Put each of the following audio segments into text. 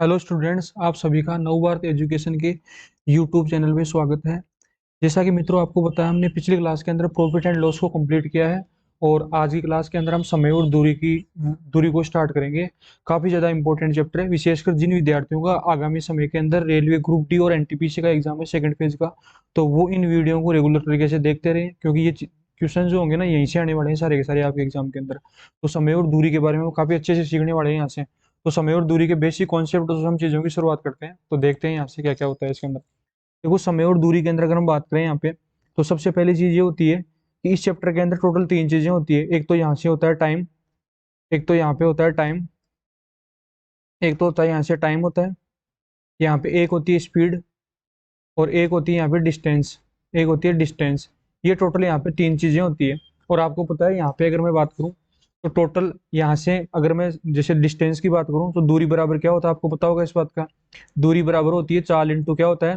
Hello students, आप सभी का नवभारत एजुकेशन के यूट्यूब चैनल में स्वागत है। जैसा कि मित्रों आपको बताया, हमने पिछली क्लास के अंदर प्रॉफिट एंड लॉस को कंप्लीट किया है और आज की क्लास के अंदर हम समय और दूरी को स्टार्ट करेंगे। काफ़ी ज़्यादा इंपॉर्टेंट चैप्टर है, विशेषकर जिन विद्यार्थियों का आगामी समय के अंदर रेलवे ग्रुप डी और एनटीपीसी का एग्जाम है सेकंड फेज का, तो वो इन वीडियो को रेगुलर तरीके से देखते रहें, क्योंकि ये क्वेश्चन जो होंगे ना यहीं से आने वाले हैं सारे के सारे आपके एग्जाम के अंदर। तो समय और दूरी के बारे में वो काफ़ी अच्छे से सीखने वाले हैं यहाँ से। तो समय और दूरी के बेसिक कॉन्सेप्ट से हम चीज़ों की शुरुआत करते हैं, तो देखते हैं यहाँ से क्या क्या होता है इसके अंदर। देखो, समय और दूरी के अंदर अगर हम बात करें यहाँ पे, तो सबसे पहली चीज़ ये होती है कि इस चैप्टर के अंदर टोटल तीन चीज़ें होती है। एक तो यहाँ से होता है टाइम, एक तो यहाँ पे होता है टाइम, एक तो होता है यहाँ से टाइम होता है, यहाँ पे एक होती है स्पीड और एक होती है यहाँ पे डिस्टेंस, एक होती है डिस्टेंस। ये टोटल यहाँ पे तीन चीज़ें होती है। और आपको पता है यहाँ पे अगर मैं बात करूँ तो टोटल यहाँ से अगर मैं जैसे डिस्टेंस की बात करूँ तो दूरी बराबर क्या होता है आपको पता होगा इस बात का। दूरी बराबर होती है 4 इंटू क्या होता है,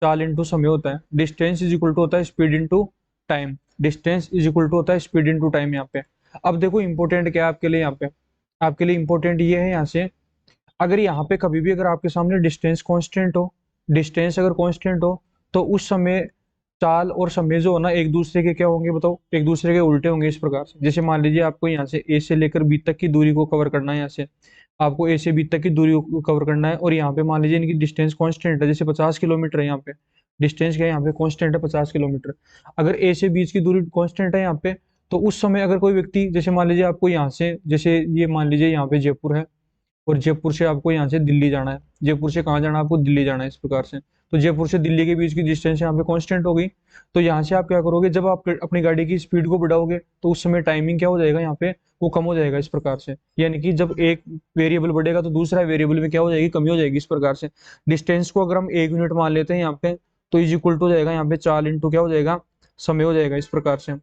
4 इंटू समय होता है। डिस्टेंस इज इक्वल टू होता है speed into time, distance is equal to होता है स्पीड इंटू टाइम यहाँ पे। अब देखो इंपॉर्टेंट क्या है आपके लिए यहाँ पे, आपके लिए इंपॉर्टेंट ये है यहाँ से, अगर यहाँ पे कभी भी अगर आपके सामने डिस्टेंस कांस्टेंट हो, डिस्टेंस अगर कांस्टेंट हो, तो उस समय चाल और समय जो हो ना एक दूसरे के क्या होंगे बताओ, एक दूसरे के उल्टे होंगे। इस प्रकार से जैसे मान लीजिए आपको यहाँ से ए से लेकर बी तक की दूरी को कवर करना है, यहाँ से आपको ए से बी तक की दूरी को कवर करना है, और यहाँ पे मान लीजिए इनकी डिस्टेंस कांस्टेंट है, जैसे 50 किलोमीटर है यहाँ पे। डिस्टेंस क्या है यहाँ पे, कांस्टेंट है 50 किलोमीटर। अगर ए से बीच की दूरी कांस्टेंट है यहाँ पे, तो उस समय अगर कोई व्यक्ति, जैसे मान लीजिए आपको यहाँ से, जैसे ये मान लीजिए यहाँ पे जयपुर है और जयपुर से आपको यहाँ से दिल्ली जाना है, जयपुर से कहाँ जाना है आपको, दिल्ली जाना है इस प्रकार से। तो जयपुर से दिल्ली के बीच की डिस्टेंस यहाँ पे कांस्टेंट हो गई। तो यहाँ से आप क्या करोगे, जब आप अपनी गाड़ी की स्पीड को बढ़ाओगे तो उस समय टाइमिंग क्या हो जाएगा यहाँ पे, वो कम हो जाएगा इस प्रकार से। यानी कि जब एक वेरिएबल बढ़ेगा तो दूसरा वेरिएबल में क्या हो जाएगी, कमी हो जाएगी इस प्रकार से। डिस्टेंस को अगर हम 1 यूनिट मान लेते हैं यहाँ पे, तो इज इक्वल टू हो जाएगा यहाँ पे 4 इंटू क्या हो जाएगा, समय हो जाएगा इस प्रकार से।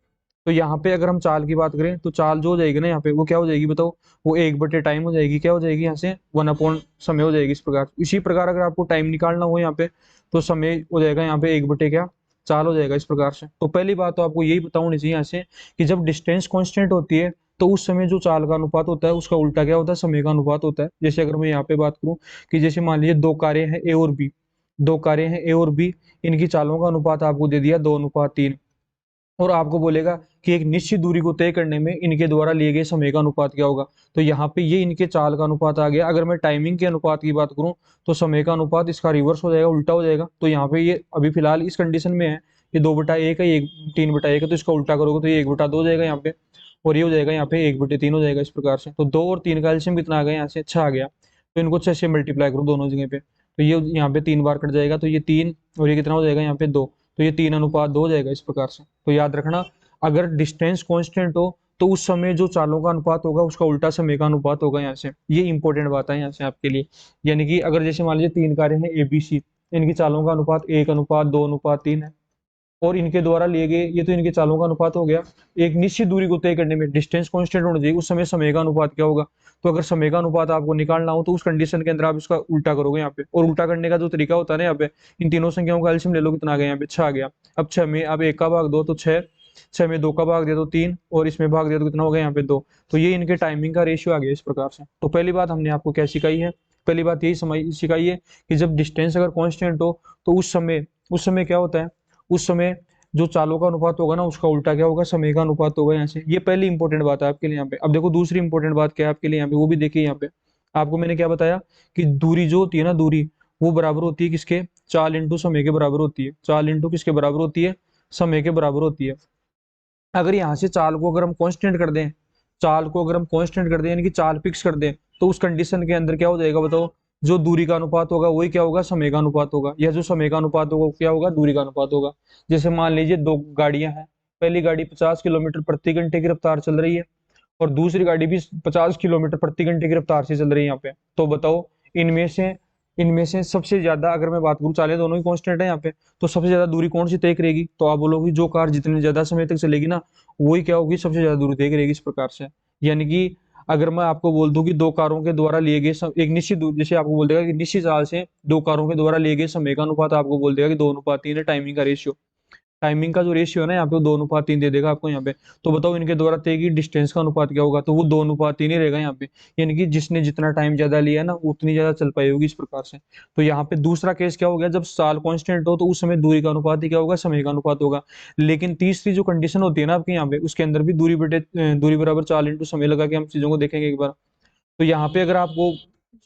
तो यहाँ पे अगर हम चाल की बात करें तो चाल जो हो जाएगी ना यहाँ पे, वो क्या हो जाएगी बताओ, वो 1/टाइम हो जाएगी। क्या हो जाएगी यहाँ से, 1 अपॉन समय हो जाएगी इस प्रकार। इसी प्रकार अगर आपको टाइम निकालना हो यहाँ पे, तो समय हो जाएगा यहाँ पे 1 क्या, चाल हो जाएगा इस प्रकार से। तो पहली बात तो आपको यही पता होनी चाहिए यहाँ से कि जब डिस्टेंस कांस्टेंट होती है तो उस समय जो चाल का अनुपात होता है उसका उल्टा क्या होता है, समय का अनुपात होता है। जैसे अगर मैं यहाँ पे बात करूँ कि जैसे मान लीजिए दो कारें हैं ए और बी, दो कारें हैं ए और बी, इनकी चालों का अनुपात आपको दे दिया 2:3, और आपको बोलेगा कि एक निश्चित दूरी को तय करने में इनके द्वारा लिए गए समय का अनुपात क्या होगा। तो यहाँ पे ये इनके चाल का अनुपात आ गया। अगर मैं टाइमिंग के अनुपात की बात करूँ तो समय का अनुपात इसका रिवर्स हो जाएगा, उल्टा हो जाएगा। तो यहाँ पे ये अभी फिलहाल इस कंडीशन में है, ये 2/1 है, ये 3/1 है, तो इसका उल्टा करोगे तो ये 1/2 हो जाएगा यहाँ पे, और ये हो जाएगा यहाँ पे 1/3 हो जाएगा इस प्रकार से। तो 2 और 3 का एलसीएम कितना आ गया, यहाँ से 6 आ गया। तो इनको 6 से मल्टीप्लाई करो दोनों जगह पे, तो ये यहाँ पे 3 बार कट जाएगा, तो ये 3 और ये कितना हो जाएगा यहाँ पे 2, तो ये 3:2 हो जाएगा इस प्रकार से। तो याद रखना, अगर डिस्टेंस कांस्टेंट हो तो उस समय जो चालों का अनुपात होगा उसका उल्टा समय का अनुपात होगा यहाँ से। ये इंपॉर्टेंट बात है यहाँ से आपके लिए। यानी कि अगर जैसे मान लीजिए 3 कारें हैं एबीसी, इनकी चालों का अनुपात 1:2:3 है, और इनके द्वारा लिए गए, ये तो इनके चालों का अनुपात हो गया। एक निश्चित दूरी को तय करने में डिस्टेंस कांस्टेंट होना चाहिए, उस समय समय का अनुपात क्या होगा। तो अगर समय का अनुपात आपको निकालना हो तो उस कंडीशन के अंदर आप इसका उल्टा करोगे यहाँ पे, और उल्टा करने का जो तरीका होता है ना यहाँ पे, इन तीनों संख्याओं का एलसीएम ले लो, कितना आ गया यहाँ पे 6 आ गया। अब 6 में अब 1 का भाग 2 तो 6, 6 में 2 का भाग दे दो 3, और इसमें भाग दे तो कितना हो गया यहाँ पे 2। तो ये इनके टाइमिंग का रेशियो आ गया इस प्रकार से। तो पहली बात हमने आपको क्या सिखाई है, पहली बात यही सिखाई है कि जब डिस्टेंस अगर कांस्टेंट हो तो उस समय क्या होता है, उस समय जो चालों का अनुपात होगा ना उसका उल्टा क्या होगा, समय का अनुपात होगा यहाँ से। ये पहली इंपॉर्टेंट बात है आपके लिए यहाँ पे। अब देखो दूसरी इंपॉर्टेंट बात क्या है आपके लिए यहाँ पे, वो भी देखिए यहाँ पे। आपको मैंने क्या बताया कि दूरी जो होती है ना, दूरी वो बराबर होती है किसके, 4 इंटू समय के बराबर होती है। 4 इंटू किसके बराबर होती है, समय के बराबर होती है। अगर यहाँ से चाल को अगर हम कांस्टेंट कर दें, चाल को अगर हम कांस्टेंट कर दें यानी कि चाल फिक्स कर दें, तो उस कंडीशन के अंदर क्या हो जाएगा बताओ, जो दूरी का अनुपात होगा वही क्या होगा, समय का अनुपात होगा। या जो समय का अनुपात होगा वो क्या होगा, दूरी का अनुपात होगा। जैसे मान लीजिए दो गाड़ियां हैं, पहली गाड़ी 50 किलोमीटर प्रति घंटे की रफ्तार चल रही है और दूसरी गाड़ी भी 50 किलोमीटर प्रति घंटे की रफ्तार से चल रही है यहाँ पे। तो बताओ इनमें से सबसे ज्यादा, अगर मैं बात करूँ, चालें दोनों ही कांस्टेंट है यहाँ पे, तो सबसे ज्यादा दूरी कौन सी तय करेगी। तो आप बोलोगे जो कार जितने ज्यादा समय तक चलेगी ना, वही क्या होगी, सबसे ज्यादा दूरी तय करेगी इस प्रकार से। यानी कि अगर मैं आपको बोल दूं कि दो कारों के द्वारा लिए गए एक निश्चित जैसे आपको बोल देगा कि निश्चित चाल से दो कारों के द्वारा लिए गए समय का अनुपात आपको बोल देगा कि 2:3 है, टाइमिंग का रेशियो। टाइमिंग का जो रेशियो है ना यहाँ पे वो 2:3 दे देगा आपको यहाँ पे। तो बताओ इनके द्वारा तय की डिस्टेंस का अनुपात क्या होगा, तो वो 2:3 ही रहेगा यहाँ पे। यानी कि जिसने जितना टाइम ज्यादा लिया ना उतनी ज्यादा चल पाई होगी इस प्रकार से। तो यहाँ पे दूसरा केस क्या हो गया, जब साल कांस्टेंट हो तो उस समय दूरी का अनुपात ही क्या होगा, समय का अनुपात होगा। लेकिन तीसरी जो कंडीशन होती है ना आपके यहाँ पे, उसके अंदर भी दूरी बराबर 4 समय लगा के हम चीजों को देखेंगे एक बार। तो यहाँ पे अगर आपको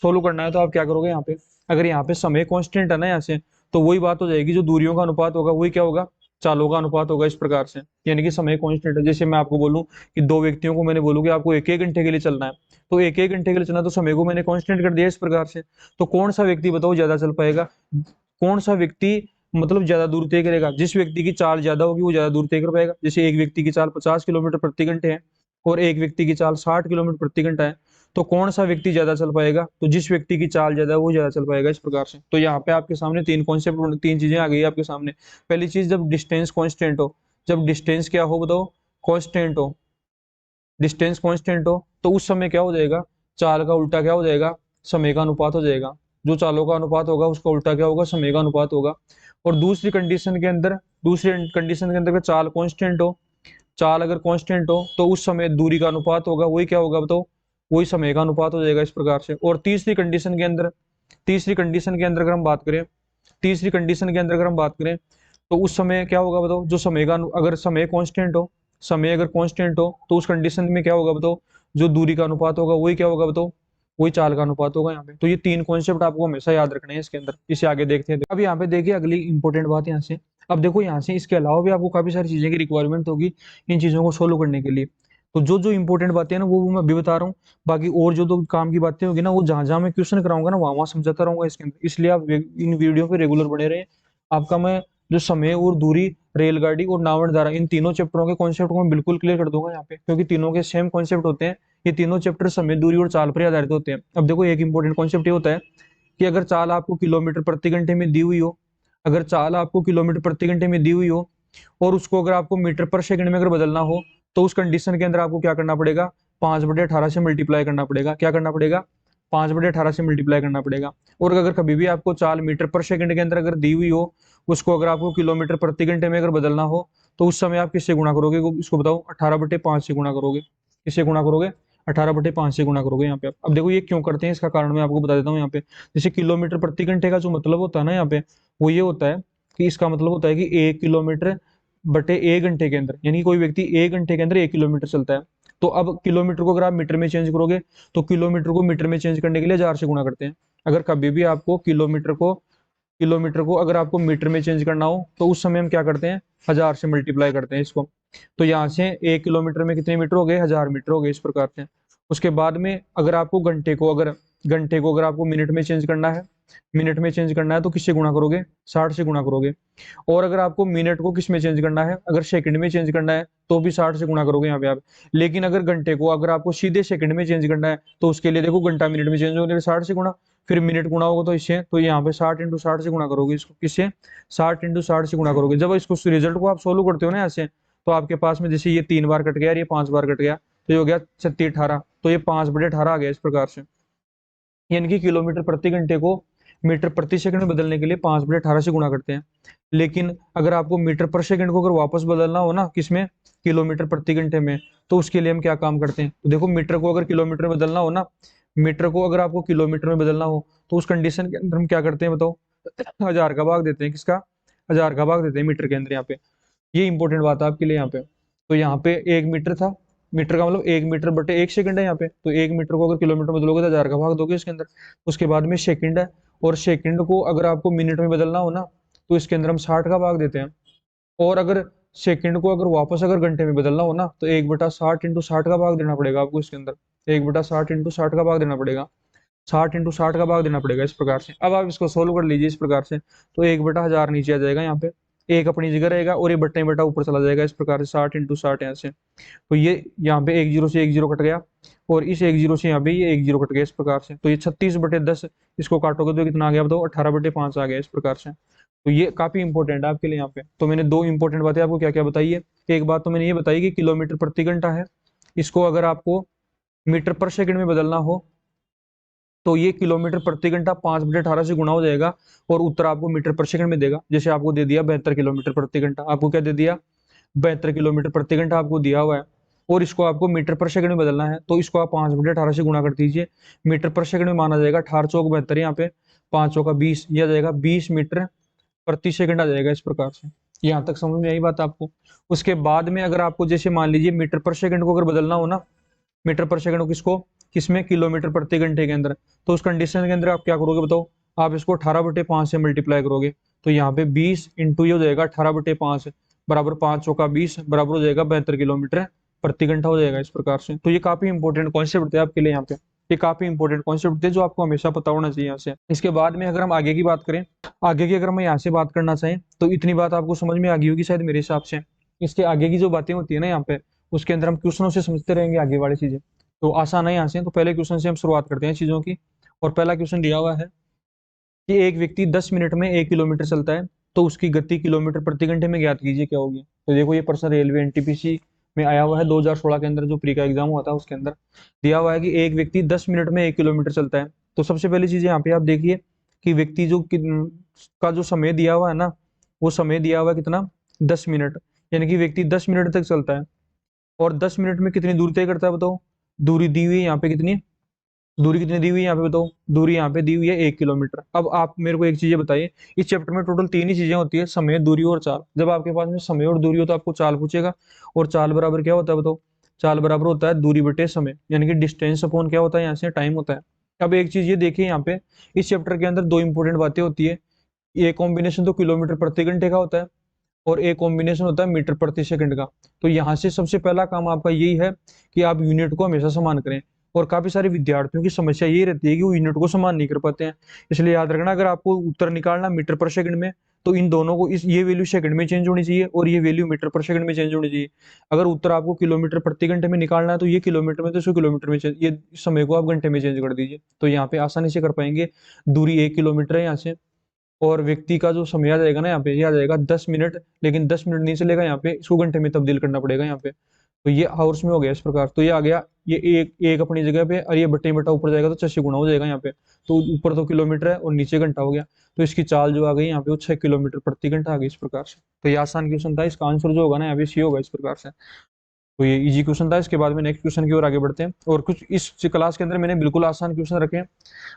सोल्व करना है तो आप क्या करोगे यहाँ पे, अगर यहाँ पे समय कांस्टेंट है ना यहाँ से, तो वही बात हो जाएगी, जो दूरियों का अनुपात होगा वही क्या होगा, चालों का अनुपात होगा इस प्रकार से। यानी कि समय कांस्टेंट है, जैसे मैं आपको बोलूं कि दो व्यक्तियों को मैंने बोलूं कि आपको एक एक घंटे के लिए चलना है, तो एक एक घंटे के लिए चलना, तो समय को मैंने कांस्टेंट कर दिया इस प्रकार से। तो कौन सा व्यक्ति बताओ ज्यादा चल पाएगा, कौन सा व्यक्ति मतलब ज्यादा दूर तय करेगा, जिस व्यक्ति की चाल ज्यादा होगी वो ज्यादा दूर तय कर पाएगा। जैसे एक व्यक्ति की चाल 50 किलोमीटर प्रति घंटे है और एक व्यक्ति की चाल 60 किलोमीटर प्रति घंटा है, तो कौन सा व्यक्ति ज्यादा चल पाएगा, तो जिस व्यक्ति की चाल ज्यादा है वो ज्यादा चल पाएगा इस प्रकार से। तो यहाँ पे आपके सामने तीन कॉन्सेप्ट, तीन चीजें आ गई आपके सामने। पहली चीज, जब डिस्टेंस कांस्टेंट हो, जब डिस्टेंस क्या हो बताओ, कांस्टेंट हो, डिस्टेंस कांस्टेंट हो, तो उस समय क्या हो जाएगा, चाल का उल्टा क्या हो जाएगा, समय का अनुपात हो जाएगा। जो चालों का अनुपात होगा उसका उल्टा क्या होगा, समय का अनुपात होगा। और दूसरी कंडीशन के अंदर अगर चाल कांस्टेंट हो, चाल अगर कांस्टेंट हो तो उस समय दूरी का अनुपात होगा, वही क्या होगा बताओ, वही समय का अनुपात हो जाएगा इस प्रकार से। और तीसरी कंडीशन के अंदर अगर हम बात करें, तीसरी कंडीशन के अंदर अगर हम बात करें तो उस समय क्या होगा बताओ, जो समय का अगर समय कांस्टेंट हो, समय अगर कांस्टेंट हो तो उस कंडीशन में क्या होगा बताओ, जो दूरी का अनुपात होगा वही क्या होगा बताओ, वही चाल का अनुपात होगा यहाँ पे। तो ये तीन कॉन्सेप्ट आपको हमेशा याद रखने हैं इसके अंदर। इसे आगे देखते हैं। अब यहाँ पे देखिए अगली इंपॉर्टेंट बात यहाँ से, अब देखो यहाँ से इसके अलावा भी आपको काफी सारी चीजें की रिक्वायरमेंट होगी इन चीजों को सोल्व करने के लिए। तो जो जो इंपॉर्टेंट बातें हैं ना वो मैं अभी बता रहा हूँ, बाकी और जो जो काम की बातें होगी ना वो जहां जहां मैं क्वेश्चन कराऊंगा ना वहां वहां समझाता रहूंगा इसके अंदर। इसलिए आप इन वीडियो पे रेगुलर बने रहे। आपका मैं जो समय और दूरी, रेलगाड़ी और नावड़ धारा, इन तीनों चैप्टरों के कॉन्सेप्ट को मैं बिल्कुल क्लियर कर दूंगा यहाँ पे, क्योंकि तीनों के सेम कॉन्सेप्ट होते हैं। ये तीनों चैप्टर समय, दूरी और चाल पर आधारित होते हैं। अब देखो एक इंपॉर्टेंट कॉन्सेप्ट ये होता है कि अगर चाल आपको किलोमीटर प्रति घंटे में दी हुई हो, अगर चाल आपको किलोमीटर प्रति घंटे में दी हुई हो और उसको अगर आपको मीटर पर सेकंड में अगर बदलना हो, तो उस कंडीशन के अंदर आपको क्या करना पड़ेगा, 5/18 से मल्टीप्लाई करना पड़ेगा। क्या करना पड़ेगा, 5/18 से मल्टीप्लाई करना पड़ेगा। और अगर कभी भी आपको चाल मीटर पर सेकंड के अंदर अगर दी हुई हो, उसको अगर आपको किलोमीटर प्रति घंटे में अगर बदलना हो, तो उस समय आप किससे गुणा करोगे, इसको बताओ, 18/5 से गुणा करोगे। किससे गुणा करोगे, 18/5 से गुणा करोगे यहाँ पे। अब देखो ये क्यों करते हैं, इसका कारण मैं आपको बता देता हूँ यहाँ पे। जैसे किलोमीटर प्रति घंटे का जो मतलब होता है ना यहाँ पे, वो ये होता है कि इसका मतलब होता है कि 1 किलोमीटर/1 घंटे के अंदर, यानी कोई व्यक्ति 1 घंटे के अंदर 1 किलोमीटर चलता है। तो अब किलोमीटर को अगर आप मीटर में चेंज करोगे, तो किलोमीटर को मीटर में चेंज करने के लिए 1000 से गुणा करते हैं। अगर कभी भी आपको किलोमीटर को अगर आपको मीटर में चेंज करना हो, तो उस समय हम क्या करते हैं, 1000 से मल्टीप्लाई करते हैं इसको। तो यहाँ से 1 किलोमीटर में कितने मीटर हो गए, 1000 मीटर हो गए इस प्रकार से। उसके बाद में अगर आपको घंटे को अगर आपको मिनट में चेंज करना है, तो किससे गुणा करोगे, 60 से गुणा करोगे। और अगर आपको मिनट को किस में चेंज करना है, अगर सेकंड में चेंज करना है, तो भी 60 से गुणा करोगे यहाँ पे आप। लेकिन अगर घंटे को अगर आपको सीधे सेकंड में चेंज करना है, तो उसके लिए देखो घंटा मिनट में चेंज होने 60 से गुणा, फिर मिनट गुणा होगा तो इससे, तो यहाँ पे 60 × 60 से गुणा करोगे इसको। किससे, 60 × 60 से गुणा करोगे। जब इसको रिजल्ट को आप सोल्व करते हो ना ऐसे, तो आपके पास में जैसे ये 3 बार कट गया और ये 5 बार कट गया, तो ये हो गया 36/18, तो ये 5/18 आ गया इस प्रकार से। यानी कि किलोमीटर प्रति घंटे को मीटर प्रति सेकंड में बदलने के लिए 5/18 से गुणा करते हैं। लेकिन अगर आपको मीटर पर सेकंड को अगर वापस बदलना हो ना, किसमें, किलोमीटर प्रति घंटे में, तो उसके लिए हम क्या काम करते हैं, तो देखो मीटर को अगर किलोमीटर में बदलना हो ना, मीटर को अगर आपको किलोमीटर में बदलना हो, तो उस कंडीशन के अंदर हम क्या करते हैं बताओ, 1000 का भाग देते हैं। किसका, 1000 का भाग देते हैं मीटर के अंदर यहाँ पे। ये इंपॉर्टेंट बात है आपके लिए यहाँ पे। तो यहाँ पे 1 मीटर था, मीटर का मतलब 1 मीटर/1 सेकंड है यहाँ पे। तो 1 मीटर को अगर किलोमीटर में बदलोगे तो 1000 का भाग दोगे इसके अंदर। उसके बाद में सेकंड है, और सेकंड को अगर आपको मिनट में बदलना हो ना, तो इसके अंदर हम 60 का भाग देते हैं। और अगर सेकंड को अगर वापस अगर घंटे में बदलना हो ना, तो 1/60 × 60 का भाग देना पड़ेगा आपको इसके अंदर। 1/60 × 60 का भाग देना पड़ेगा, 60 × 60 का भाग देना पड़ेगा इस प्रकार से। अब आप इसको सोल्व कर लीजिए इस प्रकार से, तो 1/1000 नीचे आ जाएगा यहाँ पे, एक अपनी जगह रहेगा और ये बट्टे बटा ऊपर चला जाएगा इस प्रकार से, 60 × 60 यहाँ से। तो ये यहाँ पे 1 0 से 1 0 कट गया, और इस 1 0 से यहाँ पे ये 1 0 कट गया इस प्रकार से। तो ये 36/10, इसको काटोगे तो कितना आ गया बताओ, 18/5 आ गया इस प्रकार से। तो ये काफी इंपॉर्टेंट है आपके लिए यहाँ पे। तो मैंने दो इंपॉर्टेंट बातें आपको क्या क्या बताई है। एक बात तो मैंने ये बताई कि किलोमीटर प्रति घंटा है, इसको अगर आपको मीटर पर सेकंड में बदलना हो, तो ये किलोमीटर प्रति घंटा 5/18 से गुणा हो जाएगा और उत्तर आपको मीटर पर सेकंड में देगा। जैसे आपको दे दिया 72 किलोमीटर प्रति घंटा, आपको क्या दे दिया, 72 किलोमीटर प्रति घंटा आपको दिया हुआ है, और इसको आपको मीटर पर सेकंड में बदलना है, तो इसको आप 5/18 से गुणा कर दीजिए। मीटर पर सेकंड में माना जाएगा 18 चौक 72, यहाँ पे 5 चौका 20, यह आ जाएगा 20 मीटर प्रति सेकंड आ जाएगा इस प्रकार से। यहाँ तक समझ में आई बात आपको। उसके बाद में अगर आपको जैसे मान लीजिए मीटर पर सेकंड को अगर बदलना हो ना, मीटर पर सेकंड को किसको, किसमें, किलोमीटर प्रति घंटे के अंदर, तो उस कंडीशन के अंदर आप क्या करोगे बताओ, आप इसको 18/5 से मल्टीप्लाई करोगे, तो यहाँ पे 20 इंटू ये हो जाएगा 18/5 बराबर 5 चौका 20 बराबर हो जाएगा 72 किलोमीटर प्रति घंटा हो जाएगा इस प्रकार से। तो ये काफी इंपॉर्टेंट कॉन्सेप्ट थे आपके लिए यहाँ पे, ये काफी इंपॉर्टेंट कॉन्सेप्ट थे जो आपको हमेशा पता होना चाहिए यहाँ से। इसके बाद में अगर हम आगे की बात करें, आगे की अगर मैं यहाँ से बात करना चाहें तो इतनी बात आपको समझ में आ गई होगी शायद मेरे हिसाब से। इसके आगे की जो बातें होती है ना यहाँ पे, उसके अंदर हम क्वेश्चनों से समझते रहेंगे आगे वाली चीजें, तो आसान है यहाँ से। तो पहले क्वेश्चन से हम शुरुआत करते हैं चीजों की, और पहला क्वेश्चन दिया हुआ है कि एक व्यक्ति 10 मिनट में 1 किलोमीटर चलता है, तो उसकी गति किलोमीटर प्रति घंटे में ज्ञात कीजिए, क्या होगी। तो देखो ये प्रश्न रेलवे एनटीपीसी में आया हुआ है 2016 के अंदर, जो प्री का एग्जाम हुआ था उसके अंदर दिया हुआ है कि एक व्यक्ति 10 मिनट में 1 किलोमीटर चलता है। तो सबसे पहली चीज यहाँ पे आप देखिए कि व्यक्ति जो का जो समय दिया हुआ है ना, वो समय दिया हुआ है कितना, 10 मिनट, यानी कि व्यक्ति 10 मिनट तक चलता है, और 10 मिनट में कितनी दूरी तय करता है बताओ। दूरी दी हुई है यहाँ पे, कितनी दूरी कितनी दी हुई है यहाँ पे बताओ, दूरी यहाँ पे दी हुई है 1 किलोमीटर। अब आप मेरे को एक चीज बताइए, इस चैप्टर में टोटल 3 ही चीजें होती है, समय, दूरी और चाल। जब आपके पास में समय और दूरी हो तो आपको चाल पूछेगा, और चाल बराबर क्या होता है बताओ, चाल बराबर होता है दूरी बटे समय, यानी कि डिस्टेंस अपॉन क्या होता है यहाँ से, टाइम होता है। अब एक चीज ये देखिए यहाँ पे, इस चैप्टर के अंदर 2 इंपॉर्टेंट बातें होती है, एक कॉम्बिनेशन तो किलोमीटर प्रति घंटे का होता है, और एक कॉम्बिनेशन होता है मीटर प्रति सेकंड का। तो यहाँ से सबसे पहला काम आपका यही है कि आप यूनिट को हमेशा समान करें, और काफी सारे विद्यार्थियों की समस्या ये रहती है कि वो यूनिट को समान नहीं कर पाते हैं। इसलिए याद रखना, अगर आपको उत्तर निकालना मीटर पर सेकंड में, तो इन दोनों को, इस ये वैल्यू सेकंड में चेंज होनी चाहिए और ये वैल्यू मीटर पर सेकंड में चेंज होनी चाहिए। अगर उत्तर आपको किलोमीटर प्रति घंटे में निकालना है तो ये किलोमीटर में, तो इसको किलोमीटर में ये समय को आप घंटे में चेंज कर दीजिए, तो यहाँ पे आसानी से कर पाएंगे। दूरी 1 किलोमीटर है यहाँ से, और व्यक्ति का जो समय आ जाएगा ना यहाँ पे, ये आ जाएगा 10 मिनट, लेकिन 10 मिनट नहीं चलेगा यहाँ पे, इसको घंटे में तब्दील करना पड़ेगा यहाँ पे। तो ये आवर्स में हो गया इस प्रकार। तो ये आ गया, ये एक एक अपनी जगह पे, और ये बट्टे बट्टा ऊपर जाएगा तो 6 से गुणा हो जाएगा यहाँ पे। तो ऊपर तो किलोमीटर है और नीचे घंटा हो गया, तो इसकी चाल जो आ गई यहाँ पे वो 6 किलोमीटर प्रति घंटा आ गई इस प्रकार से। तो ये आसान क्वेश्चन था, इसका आंसर जो होगा ना यहाँ पे सी होगा इस प्रकार से। तो ये इजी क्वेश्चन था। इसके बाद में नेक्स्ट क्वेश्चन की ओर आगे बढ़ते हैं, और कुछ इस क्लास के अंदर मैंने बिल्कुल आसान क्वेश्चन रखे हैं,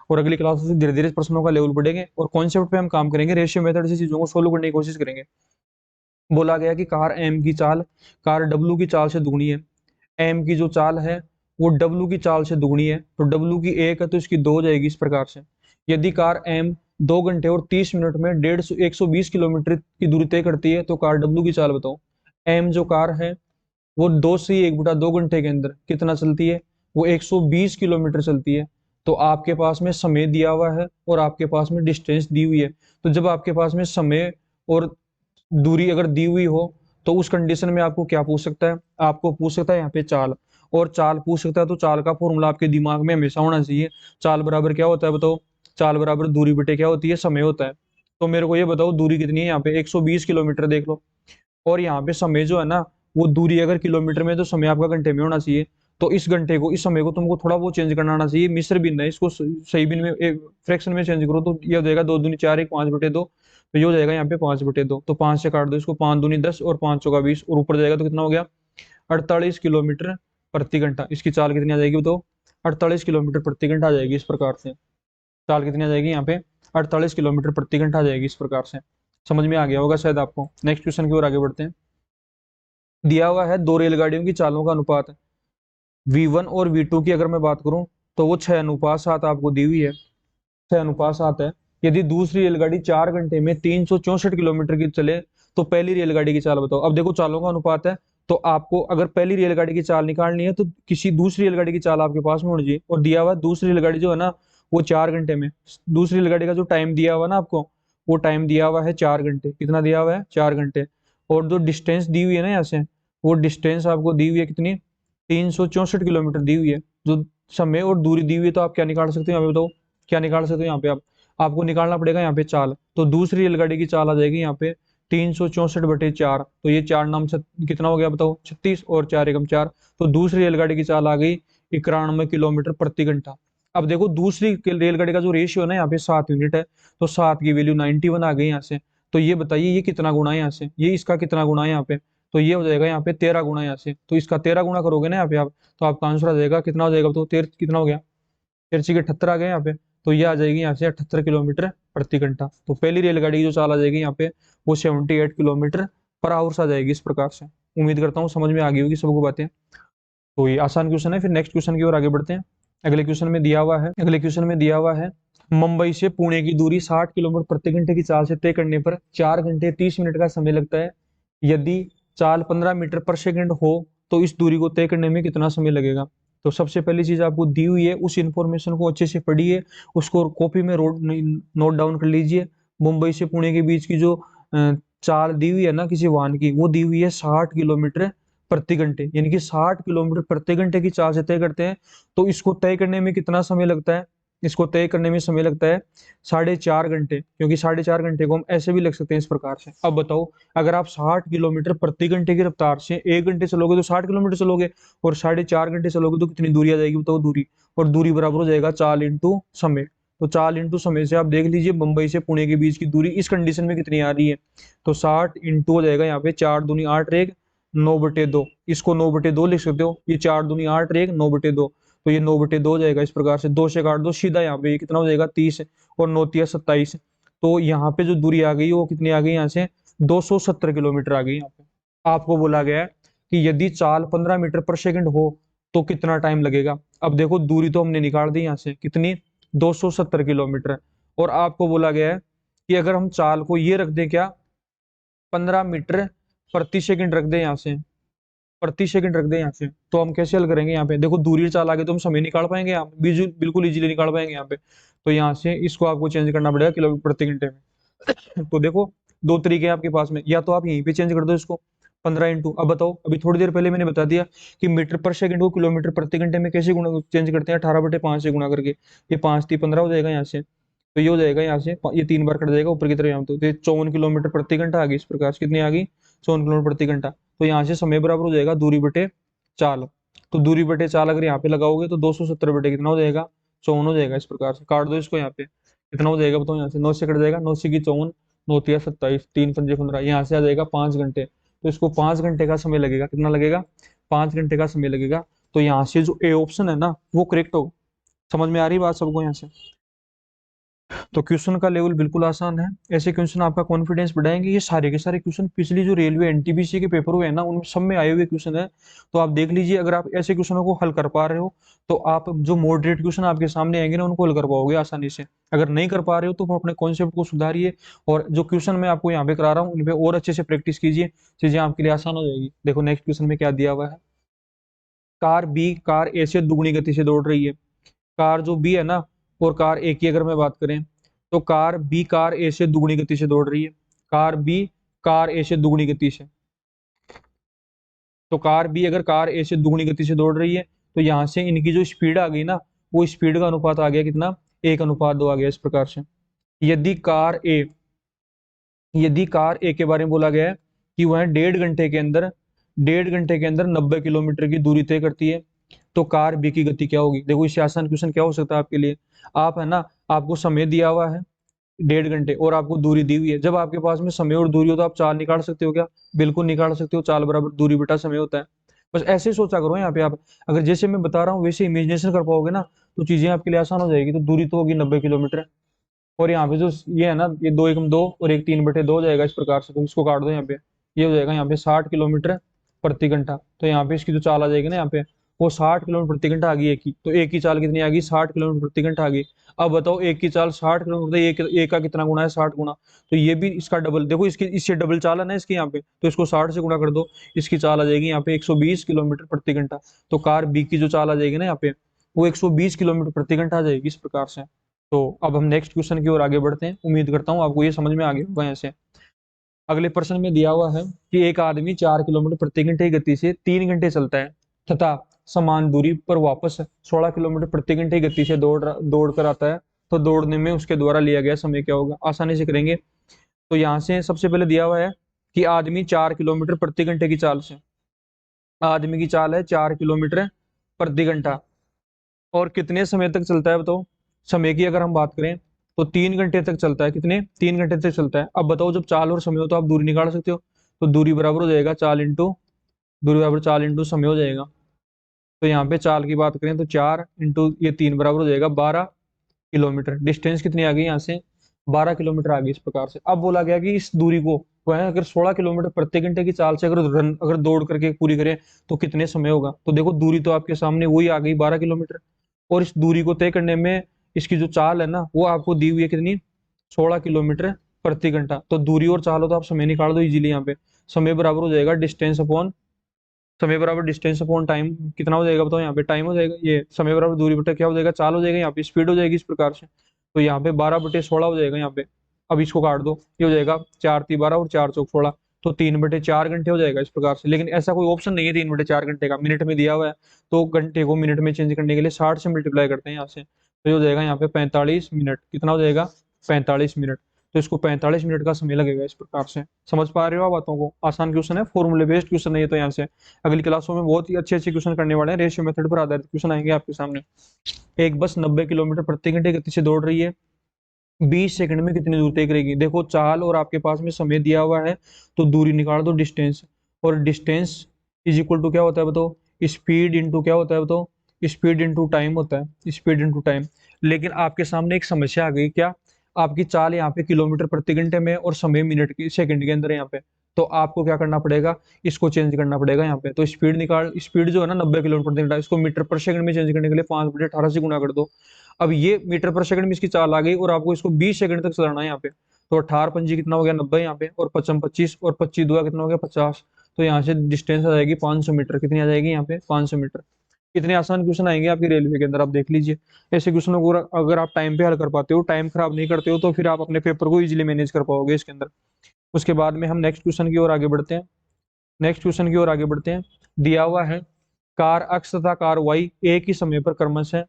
और अगली क्लास से धीरे धीरे प्रश्नों का लेवल बढ़ेंगे और कॉन्सेप्ट पे हम काम करेंगे, रेशियो मेथड से चीजों को सोल्व करने की कोशिश करेंगे। बोला गया कि कार एम की चाल कार डब्ल्यू की चाल से दुगनी है, एम की जो चाल है वो डब्ल्यू की चाल से दुगनी है, तो डब्ल्यू की 1 है तो इसकी 2 हो जाएगी इस प्रकार से। यदि कार एम 2 घंटे और 30 मिनट में 120 किलोमीटर की दूरी तय करती है, तो कार डब्ल्यू की चाल बताओ। एम जो कार है वो 2 से 1/2 घंटे के अंदर कितना चलती है, वो 120 किलोमीटर चलती है। तो आपके पास में समय दिया हुआ है और आपके पास में डिस्टेंस दी हुई है, तो जब आपके पास में समय और दूरी अगर दी हुई हो, तो उस कंडीशन में आपको क्या पूछ सकता है, आपको पूछ सकता है यहाँ पे चाल, और चाल पूछ सकता है, तो चाल का फॉर्मूला आपके दिमाग में हमेशा होना चाहिए। चाल बराबर क्या होता है बताओ, चाल बराबर दूरी बटे क्या होती है, समय होता है। तो मेरे को ये बताओ दूरी कितनी है यहाँ पे, 120 किलोमीटर देख लो, और यहाँ पे समय जो है ना, वो दूरी अगर किलोमीटर में, तो समय आपका घंटे में होना चाहिए। तो इस घंटे को, इस समय को तुमको थोड़ा वो चेंज करना आना चाहिए, मिश्र भिन्न है, इसको सही भिन्न में, एक फ्रैक्शन में चेंज करो, तो ये हो जाएगा 2 दूनी 4, 1 5/2, तो ये हो जाएगा यहाँ पे 5/2। तो 5 से काट दो इसको, 5 दूनी 10 और 5 चौका 20, और ऊपर जाएगा तो कितना हो गया, 48 किलोमीटर प्रति घंटा। इसकी चाल कितनी आ जाएगी तो 48 किलोमीटर प्रति घंटा आ जाएगी इस प्रकार से। चाल कितनी आ जाएगी यहाँ पे, 48 किलोमीटर प्रति घंटा आ जाएगी इस प्रकार से। समझ में आ गया होगा शायद आपको। नेक्स्ट क्वेश्चन की ओर आगे बढ़ते हैं। दिया हुआ है 2 रेलगाड़ियों की चालों का अनुपात V1 और V2 की अगर मैं बात करूं, तो वो 6:7 आपको दी हुई है, 6:7 है। यदि दूसरी रेलगाड़ी 4 घंटे में 364 किलोमीटर की चले, तो पहली रेलगाड़ी की चाल बताओ। अब देखो चालों का अनुपात है, तो आपको अगर पहली रेलगाड़ी की चाल निकालनी है, तो किसी दूसरी रेलगाड़ी की चाल आपके पास में होनी चाहिए, और दिया हुआ दूसरी रेलगाड़ी जो है ना, वो 4 घंटे में, दूसरी रेलगाड़ी का जो टाइम दिया हुआ ना आपको, वो टाइम दिया हुआ है 4 घंटे। कितना दिया हुआ है, 4 घंटे। और जो डिस्टेंस दी हुई है ना यहाँ से, वो डिस्टेंस आपको दी हुई है कितनी, 364 किलोमीटर दी हुई है। जो समय और दूरी दी हुई है, तो आप क्या निकाल सकते हो यहाँ पे बताओ, क्या निकाल सकते हो यहाँ पे आप, आपको निकालना पड़ेगा यहाँ पे चाल। तो दूसरी रेलगाड़ी की चाल आ जाएगी यहाँ पे 364/4, तो ये 4 नाम कितना हो गया बताओ, 36, और 4 एकम 4, तो दूसरी रेलगाड़ी की चाल आ गई 91 किलोमीटर प्रति घंटा। अब देखो दूसरी रेलगाड़ी का जो रेशियो है ना यहाँ पे 7 यूनिट है, तो 7 की वैल्यू 91 आ गई यहाँ से। तो ये बताइए ये कितना गुना है यहाँ से, ये इसका कितना गुना है यहाँ पे, तो ये हो जाएगा यहाँ पे 13 गुना यहाँ से। तो इसका 13 गुना करोगे ना यहाँ पे आप, तो आपका आंसर आ जाएगा कितना हो जाएगा, तो 13 कितना हो गया, 13 के 78 आ गए यहाँ पे। तो ये आ जाएगी यहाँ से 78 किलोमीटर प्रति घंटा। तो पहली रेलगाड़ी की जो चाल आ जाएगी यहाँ पे वो 78 किलोमीटर पर आवर्स आ जाएगी इस प्रकार से। उम्मीद करता हूँ समझ में आ गई होगी सबको बातें। तो ये आसान क्वेश्चन है। फिर नेक्स्ट क्वेश्चन की ओर आगे बढ़ते हैं। अगले क्वेश्चन में दिया हुआ है मुंबई से पुणे की दूरी 60 किलोमीटर प्रति घंटे की चाल से तय करने पर 4 घंटे 30 मिनट का समय लगता है। यदि चाल 15 मीटर पर सेकंड हो तो इस दूरी को तय करने में कितना समय लगेगा। तो सबसे पहली चीज आपको दी हुई है, उस इंफॉर्मेशन को अच्छे से पढ़िए, उसको कॉपी में नोट डाउन कर लीजिए। मुंबई से पुणे के बीच की जो चाल दी हुई है ना किसी वाहन की, वो दी हुई है 60 किलोमीटर प्रति घंटे, यानी कि 60 किलोमीटर प्रति घंटे की चाल से तय करते हैं। तो इसको तय करने में कितना समय लगता है, इसको तय करने में समय लगता है 4.5 घंटे, क्योंकि 4.5 घंटे को हम ऐसे भी लिख सकते हैं इस प्रकार से। अब बताओ, अगर आप 60 किलोमीटर प्रति घंटे की रफ्तार से 1 घंटे चलोगे तो 60 किलोमीटर चलोगे, और 4.5 घंटे चलोगे तो कितनी दूरी आ जाएगी बताओ, दूरी, और दूरी बराबर हो जाएगा चाल इंटू समय। तो चाल इंटू समय से आप देख लीजिए मुंबई से पुणे के बीच की दूरी इस कंडीशन में कितनी आ रही है। तो 60 इंटू हो जाएगा यहाँ पे 4 दूनी 8 रेग 9/2, इसको 9/2 लिख सकते हो। ये 4 दूनी 8 रेग 9/2, तो ये 9/2 हो जाएगा इस प्रकार से। 2 से काट दो सीधा, यहाँ पे ये कितना हो जाएगा 30, और 9 × 27। तो यहाँ पे जो दूरी आ गई वो कितनी आ गई यहाँ से, 270 किलोमीटर आ गई। यहाँ पे आपको बोला गया है कि यदि चाल 15 मीटर पर सेकंड हो तो कितना टाइम लगेगा। अब देखो दूरी तो हमने निकाल दी यहाँ से कितनी, 270 किलोमीटर। और आपको बोला गया है कि अगर हम चाल को ये रख दें क्या, 15 मीटर प्रति सेकंड रख दें यहाँ से, प्रति सेकंड रख दें यहाँ से, तो हम कैसे हल करेंगे। यहाँ पे देखो दूरी चाल आगे तो हम समय निकाल पाएंगे, यहाँ पे बिल्कुल इजीली निकाल पाएंगे यहाँ पे। तो यहाँ से इसको आपको चेंज करना पड़ेगा किलोमीटर प्रति घंटे में। तो देखो दो तरीके हैं आपके पास में, या तो आप यहीं पे चेंज कर दो इसको 15 इंटू, अब बताओ अभी थोड़ी देर पहले मैंने बता दिया कि मीटर पर सेकंड को किलोमीटर प्रति घंटे में कैसे गुणा चेंज करते हैं, 18/5 से गुणा करके। ये 5 × 15 हो जाएगा यहाँ से, तो ये हो जाएगा यहाँ से, ये 3 बार कट जाएगा ऊपर की तरफ यहाँ, तो 54 किलोमीटर प्रति घंटा आ गई इस प्रकार से। कितनी आ गई, 54 किलोमीटर प्रति घंटा। तो यहाँ से समय बराबर हो जाएगा दूरी बटे चाल। तो दूरी बटे चाल अगर यहाँ पे लगाओगे तो 270 बटे कितना हो जाएगा, 54 हो जाएगा इस प्रकार से। काट दो इसको यहाँ पे, कितना हो जाएगा बताओ, यहाँ से 9 से कट जाएगा, 9 से की 54, 9 × 27, 3 × 5 = 15, यहाँ से आ जाएगा 5 घंटे। तो इसको 5 घंटे का समय लगेगा, कितना लगेगा, 5 घंटे का समय लगेगा। तो यहाँ से जो ए ऑप्शन है ना वो करेक्ट होगा। समझ में आ रही बात सबको यहाँ से। तो क्वेश्चन का लेवल बिल्कुल आसान है, ऐसे क्वेश्चन आपका कॉन्फिडेंस बढ़ाएंगे। ये सारे के सारे क्वेश्चन पिछली जो रेलवे एनटीपीसी के पेपर हुए हैं ना उनमें सब में आए हुए क्वेश्चन है। तो आप देख लीजिए, अगर आप ऐसे क्वेश्चनों को हल कर पा रहे हो तो आप जो मॉडरेट क्वेश्चन आपके सामने आएंगे ना उनको हल कर पाओगे आसानी से। अगर नहीं कर पा रहे हो तो अपने कॉन्सेप्ट को सुधारिए, और जो क्वेश्चन मैं आपको यहाँ पे करा रहा हूँ उन पे और अच्छे से प्रैक्टिस कीजिए, चीजें आपके लिए आसान हो जाएगी। देखो नेक्स्ट क्वेश्चन में क्या दिया हुआ है, कार ए से दुगनी गति से दौड़ रही है। कार जो बी है ना और कार ए की अगर मैं बात करें, तो कार ए से दुगनी गति से दौड़ रही है। कार ए से दुगनी गति से, तो कार ए से दुगनी गति से दौड़ रही है, तो यहाँ से इनकी जो स्पीड आ गई ना वो स्पीड का अनुपात आ गया कितना, 1:2 आ गया इस प्रकार से। यदि कार ए के बारे में बोला गया है कि वह 1.5 घंटे के अंदर 90 किलोमीटर की दूरी तय करती है, तो कार बी की गति क्या होगी। देखो इससे आसान क्वेश्चन क्या हो सकता है आपके लिए, आप है ना, आपको समय दिया हुआ है 1.5 घंटे और आपको दूरी दी हुई है। जब आपके पास में समय और दूरी हो तो आप चाल निकाल सकते हो क्या, बिल्कुल निकाल सकते हो। चाल बराबर दूरी बटा समय होता है। बस ऐसे ही सोचा करो यहाँ पे आप, अगर जैसे मैं बता रहा हूँ वैसे इमेजिनेशन कर पाओगे ना तो चीजें आपके लिए आसान हो जाएगी। तो दूरी तो होगी 90 किलोमीटर, और यहाँ पे जो ये है ना, ये 2 × 2 और 1 3/2 हो जाएगा इस प्रकार से। तो इसको काट दो यहाँ पे, ये हो जाएगा यहाँ पे 60 किलोमीटर प्रति घंटा। तो यहाँ पे इसकी जो चाल आ जाएगी ना यहाँ पे वो 60 किलोमीटर प्रति घंटा आ गई एक की। तो एक की चाल कितनी आ गई, 60 किलोमीटर प्रति घंटा आ गई। अब बताओ एक की चाल 60 किलोमीटर, एक का कितना गुना है, 60 गुना। तो ये भी इसका डबल, देखो इसकी इससे डबल चाल है ना इसकी यहाँ पे, तो इसको 60 से गुणा कर दो, इसकी चाल आ जाएगी यहाँ पे 120 किलोमीटर प्रति घंटा। तो कार बी की जो चाल आ जाएगी ना यहाँ पे वो 120 किलोमीटर प्रति घंटा आ जाएगी इस प्रकार से। तो अब हम नेक्स्ट क्वेश्चन की ओर आगे बढ़ते हैं। उम्मीद करता हूँ आपको ये समझ में आ गया होगा। ऐसे अगले प्रश्न में दिया हुआ है कि एक आदमी 4 किलोमीटर प्रति घंटे की गति से 3 घंटे चलता है तथा समान दूरी पर वापस 16 किलोमीटर प्रति घंटे की गति से दौड़ कर आता है, तो दौड़ने में उसके द्वारा लिया गया समय क्या होगा। आसानी से करेंगे। तो यहाँ से सबसे पहले दिया हुआ है कि आदमी 4 किलोमीटर प्रति घंटे की चाल से, आदमी की चाल है 4 किलोमीटर प्रति घंटा, और कितने समय तक चलता है बताओ। समय की अगर हम बात करें तो 3 घंटे तक चलता है। कितने? 3 घंटे तक चलता है। अब बताओ जब चाल और समय हो तो आप दूरी निकाल सकते हो। तो दूरी बराबर हो जाएगा चाल इंटू, दूरी बराबर चाल इंटू समय हो जाएगा। तो यहाँ पे चाल की बात करें तो 4 इंटू ये 3 बराबर हो जाएगा 12 किलोमीटर। डिस्टेंस कितनी आ गई यहाँ से? 12 किलोमीटर आ गई। इस प्रकार से अब बोला गया कि इस दूरी को वह अगर 16 किलोमीटर प्रति घंटे की चाल से अगर दौड़ करके पूरी करें तो कितने समय होगा। तो देखो दूरी तो आपके सामने वही आ गई 12 किलोमीटर। और इस दूरी को तय करने में इसकी जो चाल है ना वो आपको दी हुई है कितनी? 16 किलोमीटर प्रति घंटा। तो दूरी और चाल हो तो आप समय निकाल दो इजीली। यहाँ पे समय बराबर हो जाएगा डिस्टेंस अपॉन, समय बराबर डिस्टेंस अपॉन टाइम। कितना हो जाएगा बताओ। यहाँ पे टाइम हो जाएगा, ये समय बराबर दूरी बटे क्या हो जाएगा? चाल हो जाएगा। यहाँ पे स्पीड हो जाएगी इस प्रकार से। तो यहाँ पे 12/16 हो जाएगा यहाँ पे। अब इसको काट दो, ये हो जाएगा 4×3 12 और 4×4 16। तो 3/4 घंटे हो जाएगा इस प्रकार से। लेकिन ऐसा कोई ऑप्शन नहीं है 3/4 घंटे का, मिनट में दिया हुआ है। तो घंटे को मिनट में चेंज करने के लिए 60 से मल्टीप्लाई करते हैं यहाँ से। तो ये हो जाएगा यहाँ पे 45 मिनट। कितना हो जाएगा? 45 मिनट। तो इसको 45 मिनट का समय लगेगा इस प्रकार से। समझ पा रहे हो आप बातों को? आसान क्वेश्चन है, फॉर्मूले बेस्ड क्वेश्चन है ये। तो यहाँ से अगली क्लासों में बहुत ही अच्छे अच्छे क्वेश्चन करने वाले हैं। रेशियो मेथड पर आधारित क्वेश्चन आएंगे आपके सामने। एक बस 90 किलोमीटर प्रति घंटे गति से दौड़ रही है, 20 सेकंड में कितनी दूर तय करेगी। देखो चाल और आपके पास में समय दिया हुआ है तो दूरी निकाल दो डिस्टेंस। और डिस्टेंस इज इक्वल टू क्या होता है बताओ? स्पीड इंटू क्या होता है बताओ? स्पीड इंटू टाइम होता है, स्पीड इंटू टाइम। लेकिन आपके सामने एक समस्या आ गई क्या? आपकी चाल यहाँ पे किलोमीटर प्रति घंटे में और समय मिनट की सेकंड के अंदर है यहाँ पे। तो आपको क्या करना पड़ेगा? इसको चेंज करना पड़ेगा यहाँ पे। तो स्पीड निकाल, स्पीड जो है ना 90 किलोमीटर प्रति घंटा, इसको मीटर पर सेकंड में चेंज करने के लिए 5/18 से गुणा कर दो। अब ये मीटर पर सेकंड में इसकी चाल आ गई और आपको इसको 20 सेकंड तक चलाना है यहाँ पे। तो 18×5 कितना हो गया? 90 यहाँ पे। और 55×25 और 25×2 कितना हो गया? 50। तो यहाँ से डिस्टेंस आ जाएगी 500 मीटर। कितनी आ जाएगी यहाँ पे? 500 मीटर। इतने आसान क्वेश्चन आएंगे आपकी रेलवे के अंदर, आप देख लीजिए। ऐसे क्वेश्चनों को अगर आप टाइम पे हल कर पाते हो, टाइम खराब नहीं करते हो, तो फिर आप अपने पेपर को इजीली मैनेज कर पाओगे इसके अंदर। उसके बाद में हम नेक्स्ट क्वेश्चन की ओर आगे बढ़ते हैं। नेक्स्ट क्वेश्चन की ओर आगे बढ़ते हैं। दिया हुआ है कार एक्स तथा कार वाई एक ही समय पर क्रमशः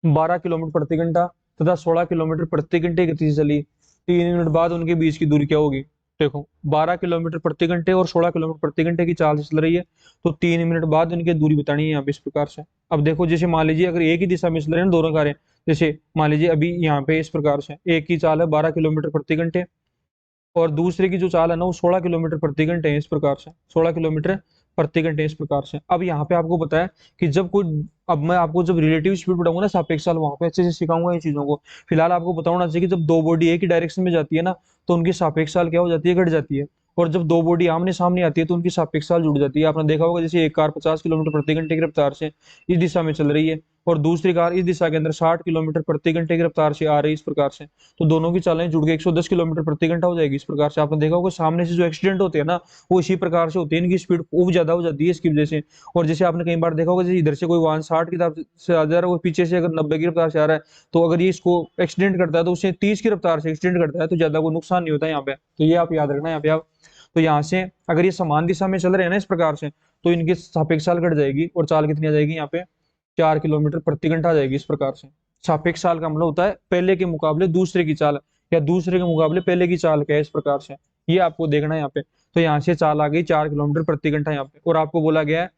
12 किलोमीटर प्रति घंटा तथा 16 किलोमीटर प्रति घंटे की गति से चली। 3 मिनट बाद उनके बीच की दूरी क्या होगी। देखो 12 किलोमीटर प्रति घंटे और 16 किलोमीटर प्रति घंटे की चाल से चल रही है, तो 3 मिनट बाद इनकी दूरी बतानी है यहाँ पे इस प्रकार से। अब देखो जैसे मान लीजिए अगर एक ही दिशा में चल रहे हैं ना दोनों कारें, जैसे मान लीजिए अभी यहाँ पे इस प्रकार से एक की चाल है 12 किलोमीटर प्रति घंटे और दूसरे की जो चाल है ना वो 16 किलोमीटर प्रति घंटे है इस प्रकार से। 16 किलोमीटर प्रति घंटे इस प्रकार से। अब यहाँ पे आपको पता है कि जब कोई, अब मैं आपको जब रिलेटिव स्पीड पढ़ाऊंगा ना सापेक्ष चाल, वहां पे अच्छे से सिखाऊंगा इन चीजों को। फिलहाल आपको पता होना चाहिए कि जब दो बॉडी एक ही डायरेक्शन में जाती है ना तो उनकी सापेक्ष चाल क्या हो जाती है? घट जाती है। और जब दो बॉडी आमने सामने आती है तो उनकी सापेक्ष चाल जुड़ जाती है। आपने देखा होगा जैसे एक कार 50 किलोमीटर प्रति घंटे की रफ्तार से इस दिशा में चल रही है और दूसरी कार इस दिशा के अंदर 60 किलोमीटर प्रति घंटे की रफ्तार से आ रही है इस प्रकार से, तो दोनों की चालें जुड़ के 110 किलोमीटर प्रति घंटा हो जाएगी इस प्रकार से। आपने देखा होगा सामने से जो एक्सीडेंट होते हैं ना वो इसी प्रकार से होते हैं, इनकी स्पीड खूब ज्यादा हो जाती है इसकी वजह से। और जैसे आपने कई बार देखा होगा जैसे इधर से कोई वाहन 60 की रफ्तार से आ जा रहा है, वो पीछे से अगर 90 की रफ्तार से आ रहा है, तो अगर ये इसको एक्सीडेंट करता है तो उसे 30 की रफ्तार से एक्सीडेंट करता है, तो ज्यादा कोई नुकसान नहीं होता है यहाँ पे। तो ये आप याद रखना यहाँ पे आप। तो यहाँ से अगर ये समान दिशा में चल रहे हैं ना इस प्रकार से, तो इनकी सापेक्ष चाल घट जाएगी और चाल कितनी आ जाएगी यहाँ पे? 4 किलोमीटर प्रति घंटा आ जाएगी इस प्रकार से। सापेक्ष चाल का मतलब होता है पहले के मुकाबले दूसरे की चाल, या दूसरे के मुकाबले पहले की चाल क्या है इस प्रकार से। ये आपको देखना है यहाँ पे। तो यहाँ से चाल आ गई 4 किलोमीटर प्रति घंटा यहाँ पे, और आपको बोला गया है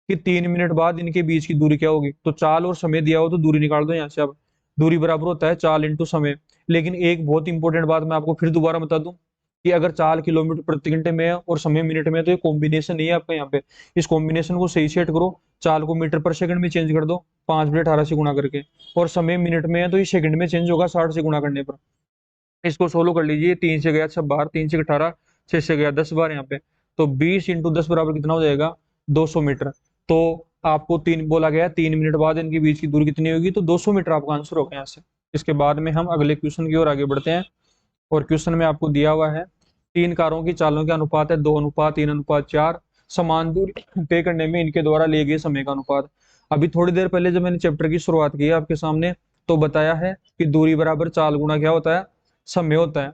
कि 3 मिनट बाद इनके बीच की दूरी क्या होगी। तो चाल और समय दिया हो तो दूरी निकाल दो यहाँ से। अब दूरी बराबर होता है चाल इंटू समय। लेकिन एक बहुत इंपॉर्टेंट बात मैं आपको फिर दोबारा बता दूं कि अगर चाल किलोमीटर प्रति घंटे में है और समय मिनट में है तो ये कॉम्बिनेशन नहीं है आपका यहाँ पे। इस कॉम्बिनेशन को सही सेट करो। चाल को मीटर पर सेकंड में चेंज कर दो 5/18 से गुणा करके, और समय मिनट में है तो ये सेकंड में चेंज होगा 60 से गुणा करने पर। इसको सोल्व कर लीजिए। 3 से गया 6 बार, 3 से 18, 6 से गया 10 बार यहाँ पे। तो 20 × 10 बराबर कितना हो जाएगा? 200 मीटर। तो आपको तीन बोला गया है 3 मिनट बाद इनके बीच की दूरी कितनी होगी, तो 200 मीटर आपका आंसर होगा यहाँ से। इसके बाद में हम अगले क्वेश्चन की ओर आगे बढ़ते हैं। और क्वेश्चन में आपको दिया हुआ है 3 कारों की चालों के अनुपात है 2:3:4। समान दूरी तय करने में इनके द्वारा लिए गए समय का अनुपात। अभी थोड़ी देर पहले जब मैंने चैप्टर की शुरुआत की है आपके सामने, तो बताया है कि दूरी बराबर चाल गुणा क्या होता है? समय होता है।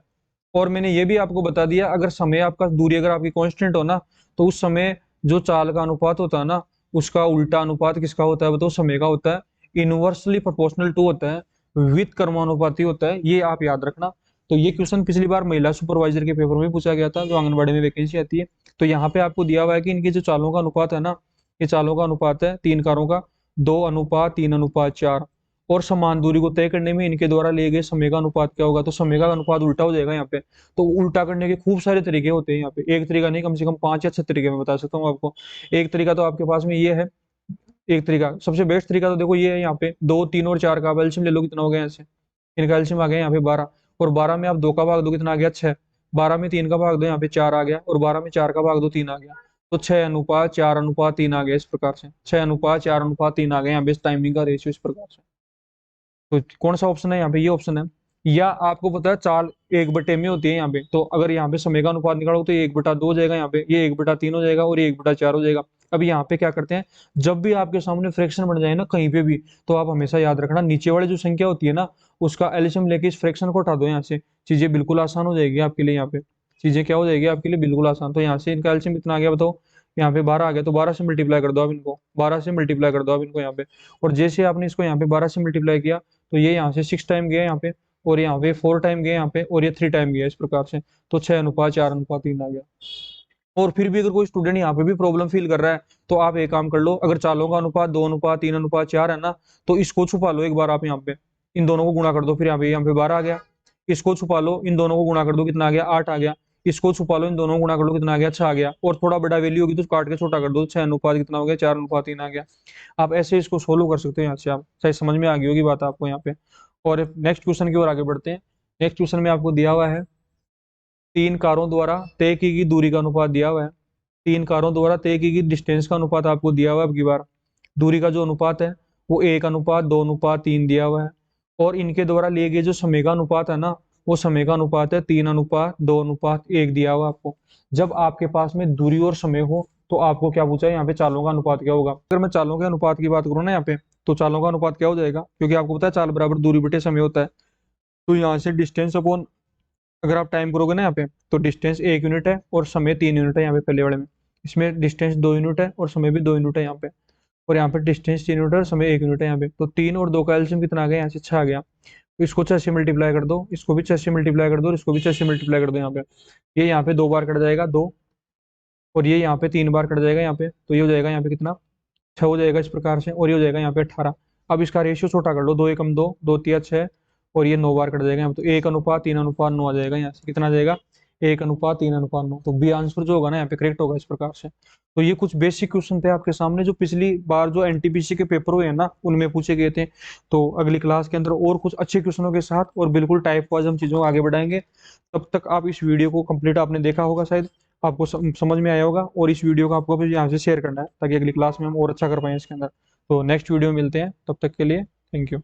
और मैंने ये भी आपको बता दिया अगर समय आपका, दूरी अगर आपकी कांस्टेंट हो ना, तो उस समय जो चाल का अनुपात होता है ना उसका उल्टा अनुपात किसका होता है बताओ? समय का होता है। इनवर्सली प्रोपोर्शनल टू होता है, विद कर्मानुपाती होता है। ये आप याद रखना। तो ये क्वेश्चन पिछली बार महिला सुपरवाइजर के पेपर में पूछा गया था, जो आंगनबाड़ी में वैकेंसी आती है। तो यहाँ पे आपको दिया हुआ है कि इनके जो चालों का अनुपात है ना, ये चालों का अनुपात है 3 कारों का 2:3:4। और समान दूरी को तय करने में इनके द्वारा लिए गए समय का अनुपात क्या होगा? तो समय का अनुपात उल्टा हो जाएगा यहाँ पे। तो उल्टा करने के खूब सारे तरीके होते हैं यहाँ पे, एक तरीका नहीं, कम से कम 5 या 6 तरीके मैं बता सकता हूँ आपको। एक तरीका तो आपके पास में ये है, एक तरीका सबसे बेस्ट तरीका तो देखो ये है, यहाँ पे 2, 3 और 4 का आप एलसीएम ले लो, कितना हो गया यहाँ से? इनका एलसीएम आ गया यहाँ पे 12, और 12 में आप 2 का भाग दो, कितना आ गया? 6। 12 में 3 का भाग दो, यहाँ पे 4 आ गया, और 12 में 4 का भाग दो, 3 आ गया। तो 6:4:3 आ गया इस प्रकार से, 6:4:3 आ गया यहाँ पे टाइमिंग का रेशियो इस प्रकार से। तो कौन सा ऑप्शन है यहाँ पे? ये ऑप्शन है। या आपको पता है चाल 1/में होती है यहाँ पे, तो अगर यहाँ पे समय का अनुपात निकालो तो ये 1/2 हो जाएगा, यहाँ पे ये 1/3 हो जाएगा, और ये 1/4 हो जाएगा। अब यहाँ पे क्या करते हैं, जब भी आपके सामने फ्रैक्शन बन जाए ना कहीं पे भी, तो आप हमेशा याद रखना नीचे वाली जो संख्या होती है ना, उसका एलसीएम लेके इस फ्रैक्शन को हटा दो यहाँ से, चीजें बिल्कुल आसान हो जाएगी आपके लिए। यहाँ पे चीजें क्या हो जाएगी आपके लिए? बिल्कुल आसान। तो यहाँ से इनका एलसीएम कितना आ गया बताओ? यहाँ पे 12 आ गया, तो 12 से मल्टीप्लाई कर दो आप इनको, 12 से मल्टीप्लाई कर दो आप इनको यहाँ पे। और जैसे आपने इसको यहाँ पे 12 से मल्टीप्लाई किया, तो ये यहाँ से 6 टाइम गया यहाँ पे, और यहाँ पे 4 टाइम गया यहाँ पे, और ये 3 टाइम गया इस प्रकार से। तो 6:4:3 आ गया। और फिर भी अगर कोई स्टूडेंट यहाँ पे भी प्रॉब्लम फील कर रहा है, तो आप एक काम कर लो, अगर चालों का अनुपात 2:3:4 है ना, तो इसको छुपा लो एक बार आप यहाँ पे, इन दोनों को गुणा कर दो, फिर यहाँ पे 12 आ गया। इसको छुपा लो, इन दोनों को गुणा कर दो, कितना आ गया? 8 आ गया। इसको छुपा लो, इन दोनों को गुणा कर लो, कितना आ गया? 6 आ गया। और थोड़ा बड़ा वैल्यू होगी तो काट के छोटा कर दो, 6 अनुपात कितना हो गया? 4:3 आ गया। आप ऐसे इसको सोल्व कर सकते हो यहाँ से, आप शायद समझ में आ गई होगी बात आपको यहाँ पे। और नेक्स्ट क्वेश्चन की ओर आगे बढ़ते हैं। नेक्स्ट क्वेश्चन में आपको दिया हुआ है 3 कारों द्वारा तय की गई दूरी का अनुपात दिया हुआ है। 3 कारों द्वारा तय की गई डिस्टेंस का अनुपात आपको दिया हुआ है। अब की बार दूरी का जो अनुपात है वो 1:2:3 दिया हुआ है, और इनके द्वारा लिए गए जो समय का अनुपात है ना, वो समय का अनुपात है 3:2:1 दिया हुआ आपको। जब आपके पास में दूरी और समय हो, तो आपको क्या पूछा है यहाँ पे? चालों का अनुपात क्या होगा? अगर मैं चालों के अनुपात की बात करूँ ना यहाँ पे, तो चालों का अनुपात क्या हो जाएगा? क्योंकि आपको पता है चाल बराबर दूरी बटे समय होता है। तो यहाँ से डिस्टेंस अपॉन, अगर आप टाइम करोगे ना यहाँ पे, तो डिस्टेंस 1 यूनिट है और समय 3 यूनिट है यहाँ पे पहले वाले में। इसमें डिस्टेंस 2 यूनिट है और समय भी 2 यूनिट है यहाँ पे। और यहाँ पे डिस्टेंस 3 यूनिट है और समय 1 यूनिट है यहाँ पे। तो 3 और 2 का एलसीएम कितना आ गया? यहाँ से 6 आ गया। तो इसको 6 से मल्टीप्लाई कर दो, इसको भी 6 से मल्टीप्लाई कर दो, और इसको भी 6 से मल्टीप्लाई कर दो यहाँ पे। ये यहाँ पे 2 बार कट जाएगा 2, और ये यहाँ पे 3 बार कट जाएगा यहाँ पे, तो ये हो जाएगा यहाँ पे कितना? 6 हो जाएगा इस प्रकार से, और ये हो जाएगा यहाँ पे 18। अब इसका रेशियो छोटा कर लो, 2 एकम 2, 2 तिया 6, और ये 9 बार कट जाएगा यहाँ पे। तो 1:3:9 आ जाएगा यहाँ से, कितना आ जाएगा? 1:3:9। तो बी आंसर जो होगा ना यहाँ पे करेक्ट होगा इस प्रकार से। तो ये कुछ बेसिक क्वेश्चन थे आपके सामने, जो पिछली बार जो एनटीपीसी के पेपर हुए हैं ना उनमें पूछे गए थे। तो अगली क्लास के अंदर और कुछ अच्छे क्वेश्चनों के साथ और बिल्कुल टाइप वाइज हम चीजों को आगे बढ़ाएंगे। तब तक आप इस वीडियो को कंप्लीट आपने देखा होगा, शायद आपको समझ में आया होगा, और इस वीडियो को आपको फिर यहाँ से शेयर करना है ताकि अगली क्लास में हम और अच्छा कर पाए इसके अंदर। तो नेक्स्ट वीडियो में मिलते हैं, तब तक के लिए थैंक यू।